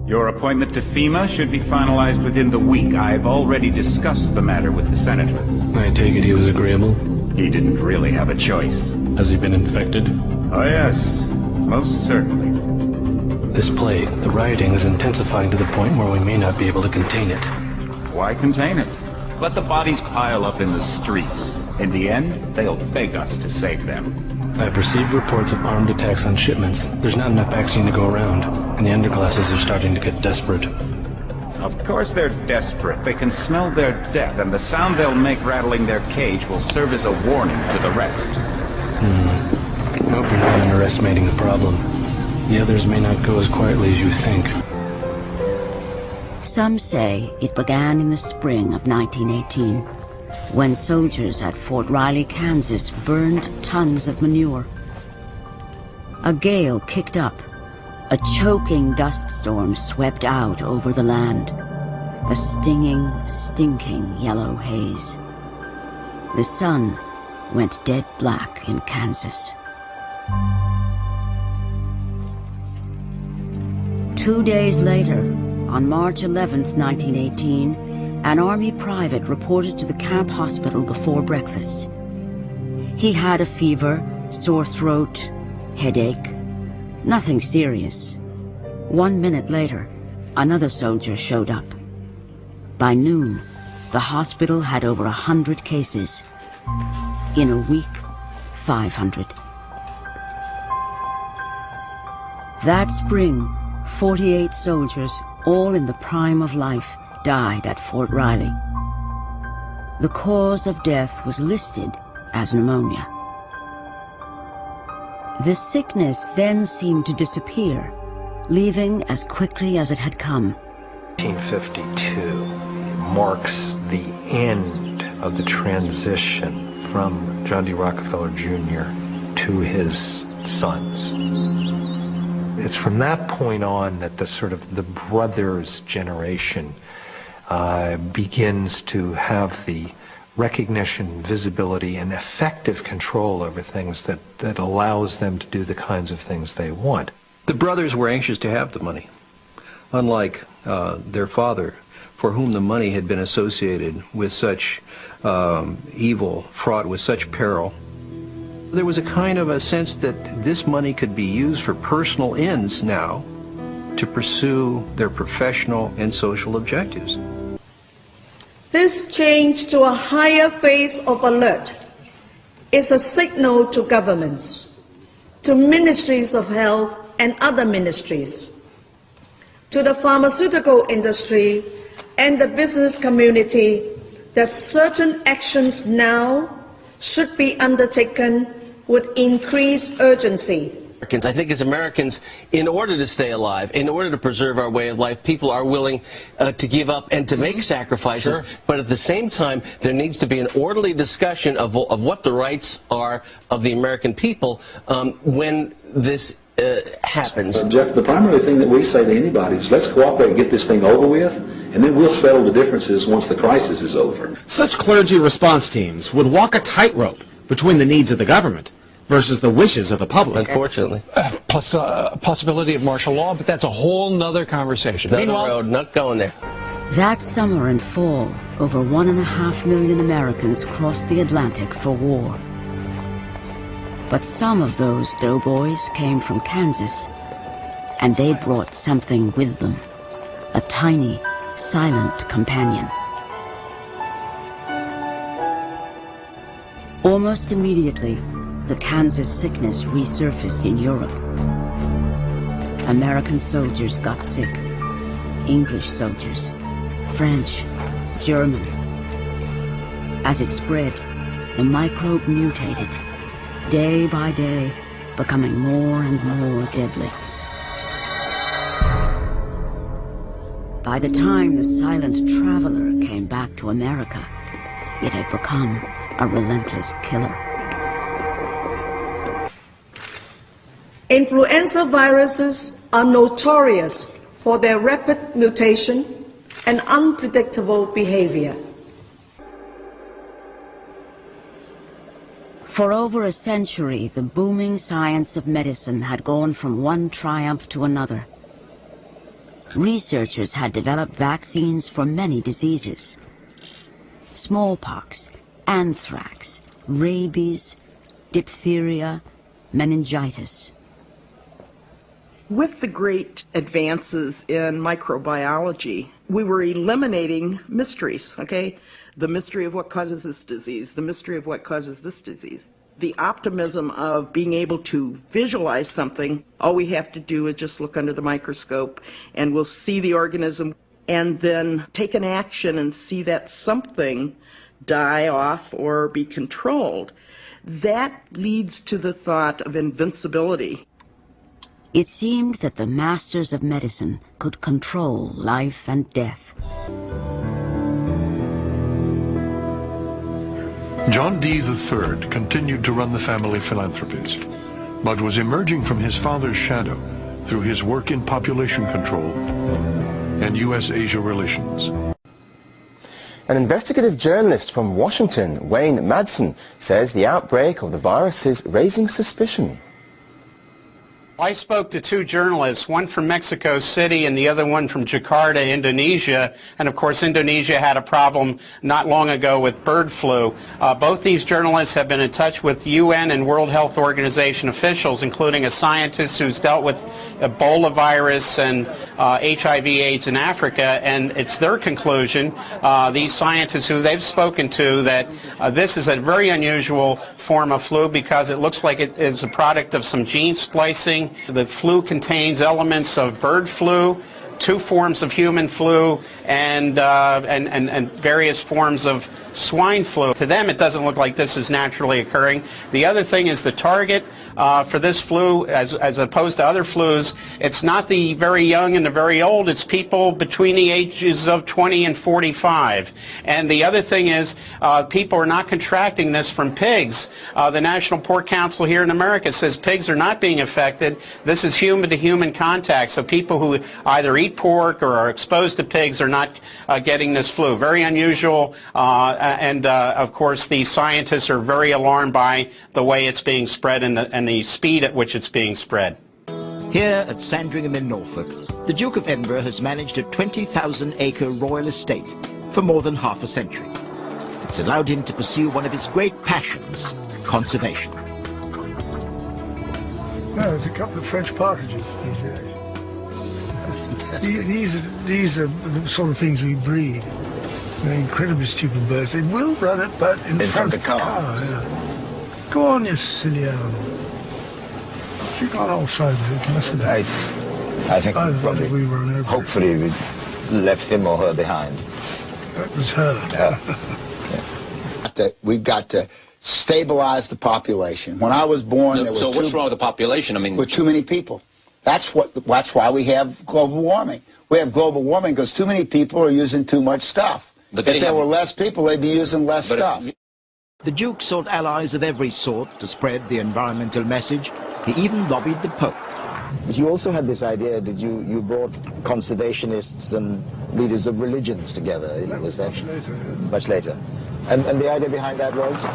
Your appointment to FEMA should be finalized within the week. I've already discussed the matter with the senator. I take it he was agreeable? He didn't really have a choice. Has he been infected? Oh yes, most certainly. This plague, the rioting is intensifying to the point where we may not be able to contain it. Why contain it? Let the bodies pile up in the streets. In the end, they'll beg us to save them. I've received reports of armed attacks on shipments. There's not enough vaccine to go around, and the underclasses are starting to get desperate. Of course they're desperate. They can smell their death, and the sound they'll make rattling their cage will serve as a warning to the rest. I hope you're not underestimating the problem. The others may not go as quietly as you think. Some say it began in the spring of 1918, when soldiers at Fort Riley, Kansas burned tons of manure. A gale kicked up. A choking dust storm swept out over the land. A stinging, stinking yellow haze. The sun went dead black in Kansas. 2 days later, on March 11th, 1918, an Army private reported to the camp hospital before breakfast. He had a fever, sore throat, headache, nothing serious. 1 minute later, another soldier showed up. By noon, the hospital had over 100 cases. In a week, 500. That spring, 48 soldiers, all in the prime of life, died at Fort Riley. The cause of death was listed as pneumonia. The sickness then seemed to disappear, leaving as quickly as it had come. 1952 marks the end of the transition from John D. Rockefeller Jr. to his sons. It's from that point on that the brothers generation begins to have the recognition, visibility, and effective control over things that allows them to do the kinds of things they want. The brothers were anxious to have the money, unlike their father, for whom the money had been associated with such evil, fraught with such peril. There was a kind of a sense that this money could be used for personal ends now to pursue their professional and social objectives. This change to a higher phase of alert is a signal to governments, to ministries of health and other ministries, to the pharmaceutical industry and the business community that certain actions now should be undertaken with increased urgency. I think as Americans, in order to stay alive, in order to preserve our way of life, people are willing to give up and to make sacrifices. Sure. But at the same time, there needs to be an orderly discussion of what the rights are of the American people when this happens. Jeff, the primary thing that we say to anybody is let's cooperate and get this thing over with, and then we'll settle the differences once the crisis is over. Such clergy response teams would walk a tightrope between the needs of the government versus the wishes of the public. Unfortunately. Plus a possibility of martial law, but that's a whole nother conversation. Down the road, not going there. That summer and fall, over 1.5 million Americans crossed the Atlantic for war. But some of those doughboys came from Kansas, and they brought something with them, a tiny, silent companion. Almost immediately, the Kansas sickness resurfaced in Europe. American soldiers got sick. English soldiers, French, German. As it spread, the microbe mutated, day by day, becoming more and more deadly. By the time the silent traveler came back to America, it had become a relentless killer. Influenza viruses are notorious for their rapid mutation and unpredictable behavior. For over a century, the booming science of medicine had gone from one triumph to another. Researchers had developed vaccines for many diseases: smallpox, anthrax, rabies, diphtheria, meningitis. With the great advances in microbiology, we were eliminating mysteries, okay? The mystery of what causes this disease, the mystery of what causes this disease. The optimism of being able to visualize something, all we have to do is just look under the microscope and we'll see the organism and then take an action and see that something die off or be controlled. That leads to the thought of invincibility. It seemed that the masters of medicine could control life and death. John D. III continued to run the family philanthropies, but was emerging from his father's shadow through his work in population control and U.S.-Asia relations. An investigative journalist from Washington, Wayne Madsen, says the outbreak of the virus is raising suspicion. I spoke to two journalists, one from Mexico City and the other one from Jakarta, Indonesia. And of course, Indonesia had a problem not long ago with bird flu. Both these journalists have been in touch with UN and World Health Organization officials, including a scientist who's dealt with Ebola virus and HIV/AIDS in Africa. And it's their conclusion, these scientists who they've spoken to, that this is a very unusual form of flu because it looks like it is a product of some gene splicing. The flu contains elements of bird flu, two forms of human flu, and various forms of swine flu. To them, it doesn't look like this is naturally occurring. The other thing is the target for this flu, as opposed to other flus, it's not the very young and the very old, it's people between the ages of 20 and 45. And the other thing is people are not contracting this from pigs. The National Pork Council here in America says pigs are not being affected. This is human-to-human contact, so people who either eat pork or are exposed to pigs are not getting this flu. Very unusual, and of course the scientists are very alarmed by the way it's being spread and the speed at which it's being spread. Here at Sandringham in Norfolk, the Duke of Edinburgh has managed a 20,000-acre royal estate for more than half a century. It's allowed him to pursue one of his great passions, conservation. No, there's a couple of French partridges these days. These are the sort of things we breed. They're incredibly stupid birds. They will run it, but in front of the car. Yeah. Go on, you silly animal. She got outside with it, mustn't I think probably, we run over. Hopefully we left him or her behind. That was her. Yeah. We've got to stabilize the population. When I was born, there were so what's wrong with the population? I mean, with too many people. That's why we have global warming. We have global warming because too many people are using too much stuff. But if there were less people, they'd be using less stuff. The Duke sought allies of every sort to spread the environmental message. He even lobbied the Pope. But you also had this idea that you brought conservationists and leaders of religions together. Was that much later? Yeah. Much later. And the idea behind that was?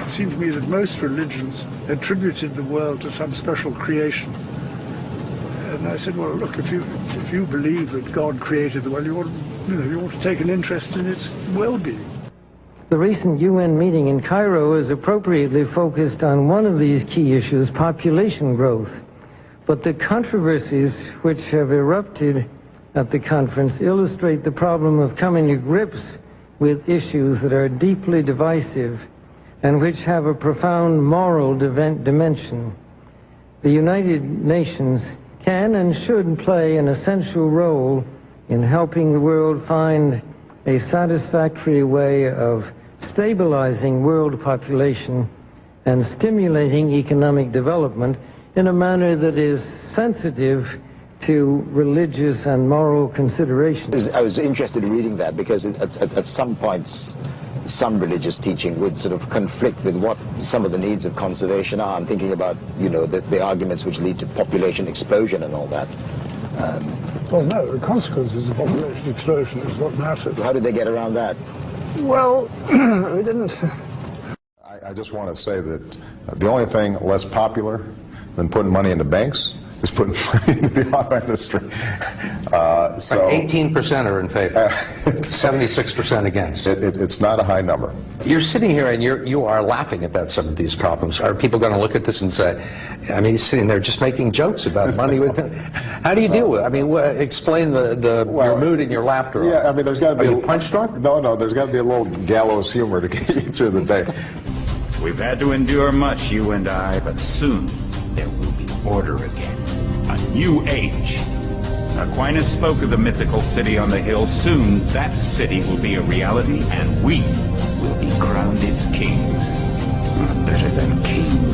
It seemed to me that most religions attributed the world to some special creation. And I said, well, look, if you believe that God created the world, you ought to take an interest in its well-being. The recent UN meeting in Cairo is appropriately focused on one of these key issues, population growth. But the controversies which have erupted at the conference illustrate the problem of coming to grips with issues that are deeply divisive and which have a profound moral dimension. The United Nations can and should play an essential role in helping the world find a satisfactory way of stabilizing world population and stimulating economic development in a manner that is sensitive to religious and moral considerations. I was interested in reading that because at some points some religious teaching would sort of conflict with what some of the needs of conservation are. I'm thinking about, the arguments which lead to population explosion and all that. Well, no, the consequences of population explosion is what matters. How did they get around that? Well, we didn't. I I just want to say that the only thing less popular than putting money into banks is putting money into the auto industry. So 18% are in favor, 76% against. It's not a high number. You're sitting here and you are laughing about some of these problems. Are people going to look at this and say, I mean, he's sitting there just making jokes about money? How do you deal with it? I mean, explain your mood and your laughter. Yeah, I mean, there's got to be a punch drunk? No, there's got to be a little gallows humor to get you through the day. We've had to endure much, you and I, but soon there will be order again. A new age. Aquinas spoke of the mythical city on the hill. Soon that city will be a reality, and we will be crowned its kings. Better than kings.